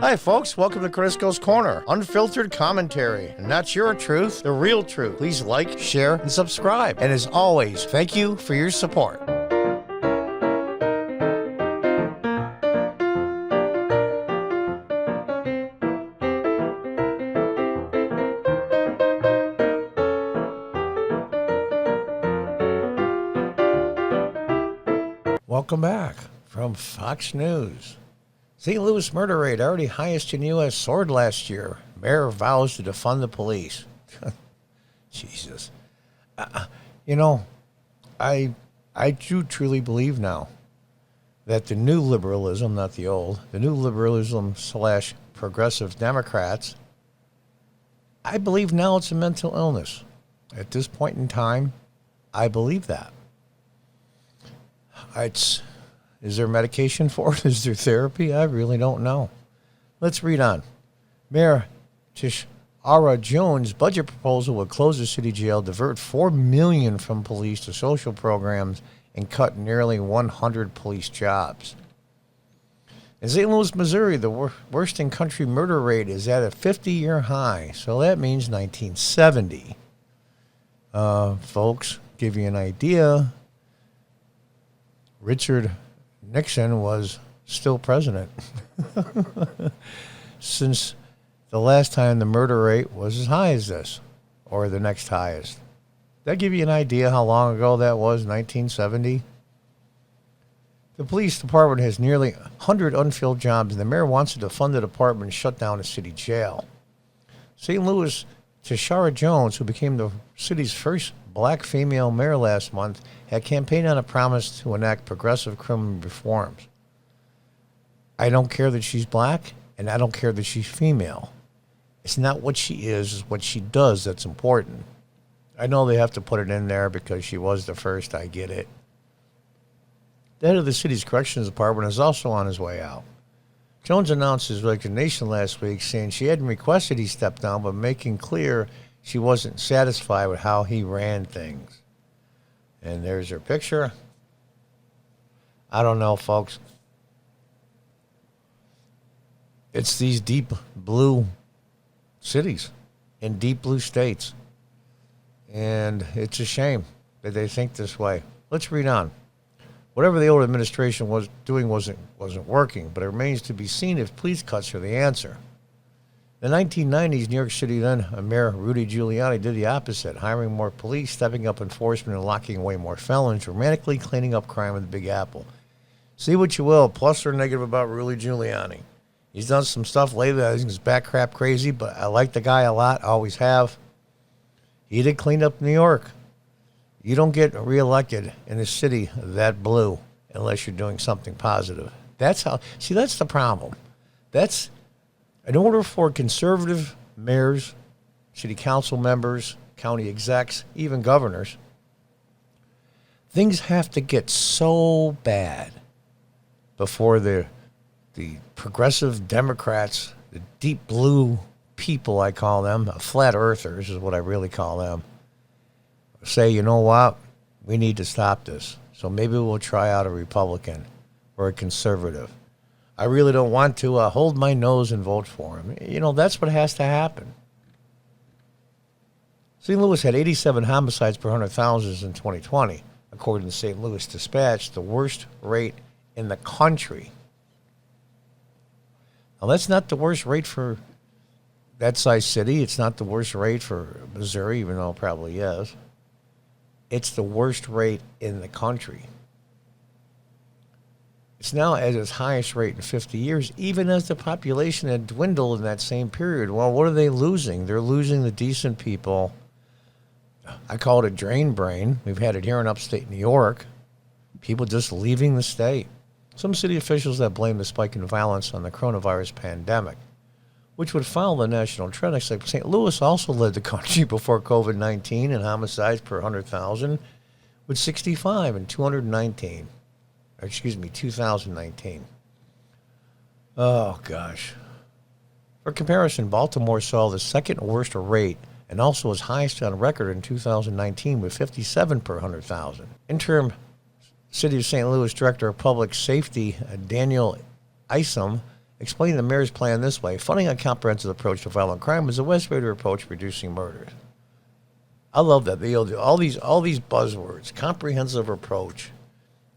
Hi, folks. Welcome to Crisco's Corner. Unfiltered commentary. And not your truth, the real truth. Please like, share, and subscribe. And as always, thank you for your support. Welcome back from Fox News. St. Louis murder rate already highest in U.S. soared last year. Mayor vows to defund the police. Jesus. I do truly believe now that the new liberalism, not the old, the new liberalism / progressive Democrats, I believe now it's a mental illness. At this point in time, I believe that. Is there medication for it? Is there therapy? I really don't know. Let's read on. Mayor Tishara Jones' budget proposal would close the city jail, divert $4 million from police to social programs, and cut nearly 100 police jobs. In St. Louis, Missouri, the worst in country murder rate is at a 50-year high. So that means 1970. Folks, give you an idea. Richard Nixon was still president since the last time the murder rate was as high as this, or the next highest. That give you an idea how long ago that was, 1970? The police department has nearly 100 unfilled jobs, and the mayor wants to defund the department and shut down the city jail. St. Louis Tishara Jones, who became the city's first black female mayor last month, had campaigned on a promise to enact progressive criminal reforms. I don't care that she's black, and I don't care that she's female. It's not what she is, it's what she does that's important. I know they have to put it in there because she was the first, I get it. The head of the city's corrections department is also on his way out. Jones announced his resignation last week, saying she hadn't requested he step down, but making clear she wasn't satisfied with how he ran things. And there's her picture. I don't know, folks. It's these deep blue cities in deep blue states. And it's a shame that they think this way. Let's read on. Whatever the old administration was doing wasn't working, but it remains to be seen if police cuts are the answer. In the 1990s, New York City then Mayor Rudy Giuliani did the opposite, hiring more police, stepping up enforcement, and locking away more felons, dramatically cleaning up crime in the Big Apple. See what you will, plus or negative about Rudy Giuliani. He's done some stuff lately. I think he's back crap crazy, but I like the guy a lot, always have. He did clean up New York. You don't get reelected in a city that blue unless you're doing something positive. That's the problem. In order for conservative mayors, city council members, county execs, even governors, things have to get so bad before the progressive Democrats, the deep blue people, I call them, flat earthers is what I really call them, say, you know what, we need to stop this. So maybe we'll try out a Republican or a conservative. I really don't want to hold my nose and vote for him. You know, that's what has to happen. St. Louis had 87 homicides per 100,000 in 2020, according to St. Louis Dispatch, the worst rate in the country. Now, that's not the worst rate for that size city. It's not the worst rate for Missouri, even though it probably is. It's the worst rate in the country. It's now at its highest rate in 50 years, even as the population had dwindled in that same period. Well, what are they losing? They're losing the decent people. I call it a drain brain. We've had it here in upstate New York. People just leaving the state. Some city officials that blame the spike in violence on the coronavirus pandemic, which would follow the national trend. Except St. Louis also led the country before COVID-19 in homicides per 100,000 with 65 and 2019. Oh, gosh. For comparison, Baltimore saw the second worst rate and also was highest on record in 2019 with 57 per 100,000. Interim City of St. Louis Director of Public Safety Daniel Isom explained the mayor's plan this way: funding a comprehensive approach to violent crime is the best way to approach reducing murders. I love that. All these buzzwords, comprehensive approach.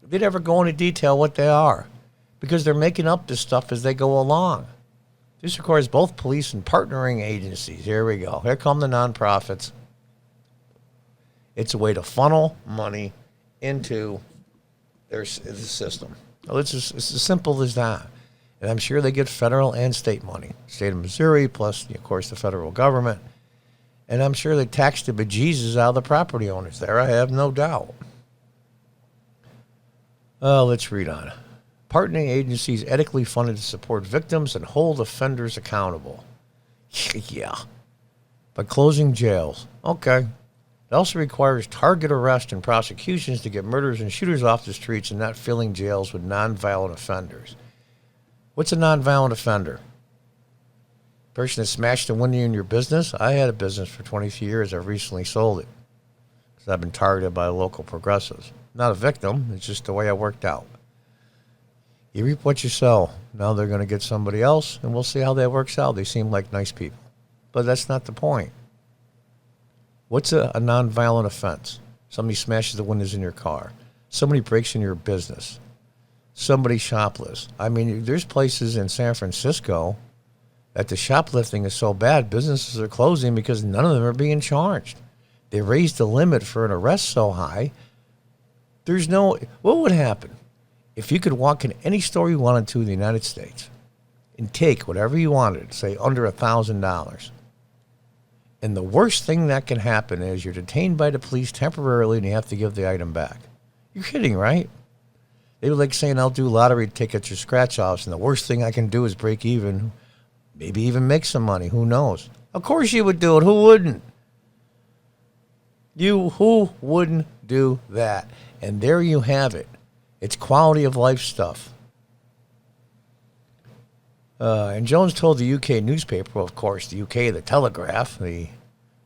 They never go into detail what they are, because they're making up this stuff as they go along. This requires both police and partnering agencies. Here we go. Here come the nonprofits. It's a way to funnel money into the system. Well, it's as simple as that. And I'm sure they get federal and state money. State of Missouri, plus, of course, the federal government. And I'm sure they tax the bejesus out of the property owners there. I have no doubt. Let's read on. Partnering agencies ethically funded to support victims and hold offenders accountable. Yeah. By closing jails. Okay. It also requires target arrest and prosecutions to get murderers and shooters off the streets and not filling jails with nonviolent offenders. What's a nonviolent offender? Person that smashed a window in your business? I had a business for 23 years. I recently sold it because I've been targeted by local progressives. Not a victim. It's just the way I worked out. You reap what you sow. Now they're going to get somebody else, and we'll see how that works out. They seem like nice people. But that's not the point. What's a nonviolent offense? Somebody smashes the windows in your car. Somebody breaks in your business. Somebody shoplifts. I mean, there's places in San Francisco that the shoplifting is so bad, businesses are closing because none of them are being charged. They raised the limit for an arrest so high. What would happen if you could walk in any store you wanted to in the United States and take whatever you wanted, say under $1,000, and the worst thing that can happen is you're detained by the police temporarily and you have to give the item back? You're kidding, right? They were like saying, I'll do lottery tickets or scratch-offs, and the worst thing I can do is break even, maybe even make some money. Who knows? Of course you would do it. Who wouldn't? Who wouldn't do that? And there you have it. It's quality of life stuff. And Jones told the UK newspaper, well, of course, the UK, the Telegraph, the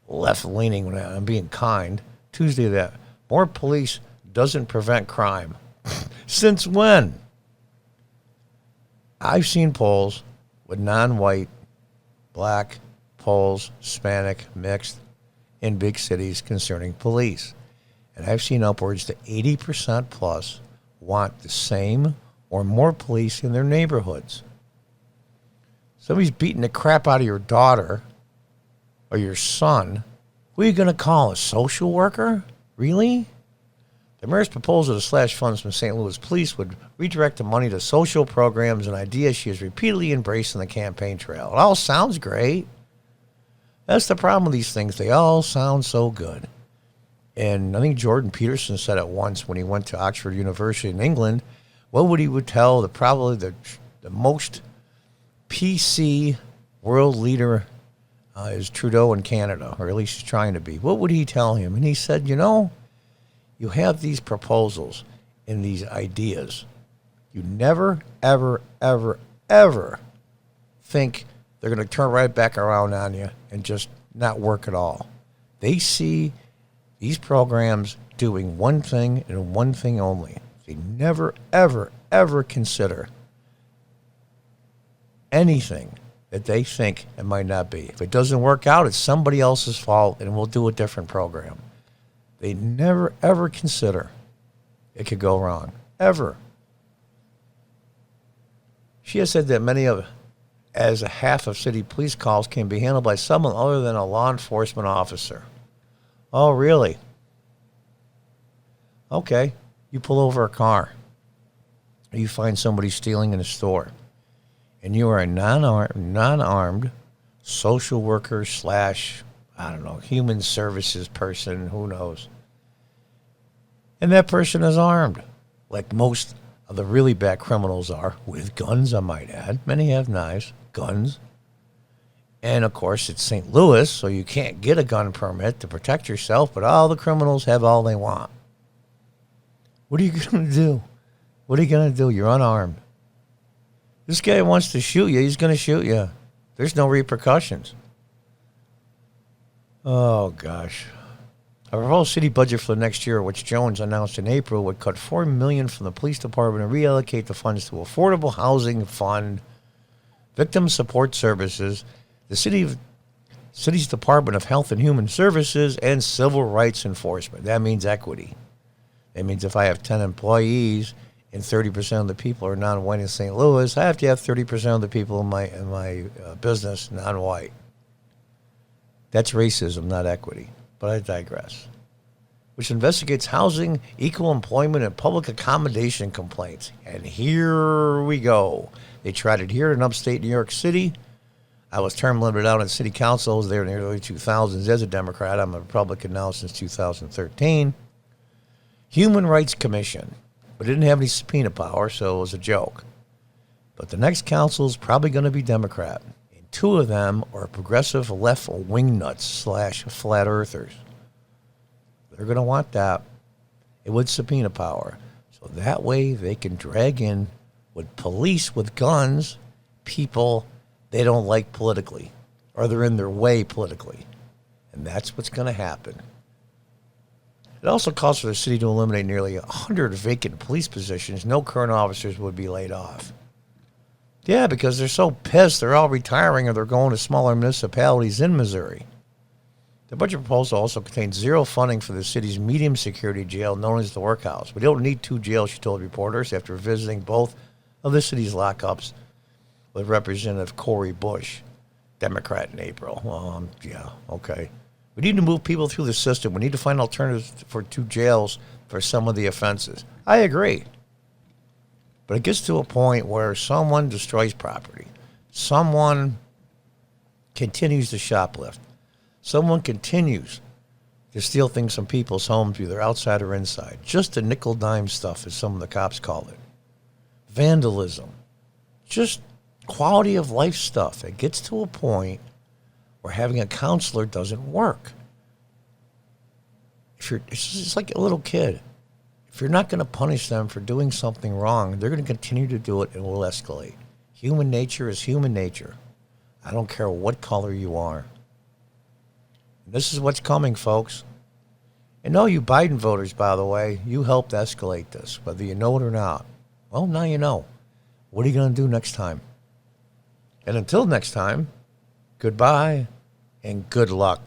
left-leaning, I'm being kind, Tuesday, that more police doesn't prevent crime. Since when? I've seen polls with non-white, black, Poles, Hispanic, mixed, in big cities concerning police. And I've seen upwards to 80% plus want the same or more police in their neighborhoods. Somebody's beating the crap out of your daughter or your son. Who are you going to call? A social worker? Really? The mayor's proposal to slash funds from St. Louis police would redirect the money to social programs, an idea she has repeatedly embraced in the campaign trail. It all sounds great. That's the problem with these things. They all sound so good. And I think Jordan Peterson said it once when he went to Oxford University in England. What would he would tell probably the most PC world leader is Trudeau in Canada, or at least he's trying to be. What would he tell him? And he said, you have these proposals and these ideas. You never, ever, ever, ever think they're going to turn right back around on you and just not work at all. They see these programs doing one thing and one thing only. They never, ever, ever consider anything that they think it might not be. If it doesn't work out, it's somebody else's fault, and we'll do a different program. They never, ever consider it could go wrong. Ever. She has said that as a half of city police calls can be handled by someone other than a law enforcement officer. Oh, really? Okay. You pull over a car. You find somebody stealing in a store. And you are a non-armed social worker / human services person, who knows. And that person is armed, like most of the really bad criminals are, with guns, I might add. Many have knives, guns. And, of course, it's St. Louis, so you can't get a gun permit to protect yourself, but all the criminals have all they want. What are you going to do? What are you going to do? You're unarmed. This guy wants to shoot you. He's going to shoot you. There's no repercussions. Oh, gosh. A proposed city budget for the next year, which Jones announced in April, would cut $4 million from the police department and reallocate the funds to affordable housing fund. Victim Support Services, the city's Department of Health and Human Services, and Civil Rights Enforcement. That means equity. That means if I have 10 employees and 30% of the people are non-white in St. Louis, I have to have 30% of the people in my business non-white. That's racism, not equity. But I digress. Which investigates housing, equal employment, and public accommodation complaints. And here we go. They tried it here in upstate New York City. I was term limited out in city council. I was there in the early 2000s as a Democrat. I'm a Republican now since 2013. Human Rights Commission. But it didn't have any subpoena power, so it was a joke. But the next council is probably going to be Democrat. And two of them are progressive left wingnuts / flat earthers. They're going to want that. It would subpoena power. So that way they can drag in with police with guns people they don't like politically, or they're in their way politically. And that's what's going to happen. It also calls for the city to eliminate nearly 100 vacant police positions. No current officers would be laid off. Yeah, because they're so pissed they're all retiring or they're going to smaller municipalities in Missouri. The budget proposal also contains zero funding for the city's medium security jail known as the Workhouse. We don't need two jails, she told reporters after visiting both of the city's lockups with Representative Corey Bush, Democrat, in April. Yeah, okay. We need to move people through the system. We need to find alternatives for two jails for some of the offenses. I agree. But it gets to a point where someone destroys property. Someone continues to shoplift. Someone continues to steal things from people's homes, either outside or inside. Just the nickel-dime stuff, as some of the cops call it. Vandalism. Just quality of life stuff. It gets to a point where having a counselor doesn't work. It's like a little kid. If you're not going to punish them for doing something wrong, they're going to continue to do it and will escalate. Human nature is human nature. I don't care what color you are. This is what's coming, folks. And all you Biden voters, by the way, you helped escalate this, whether you know it or not. Well, now you know. What are you going to do next time? And until next time, goodbye and good luck.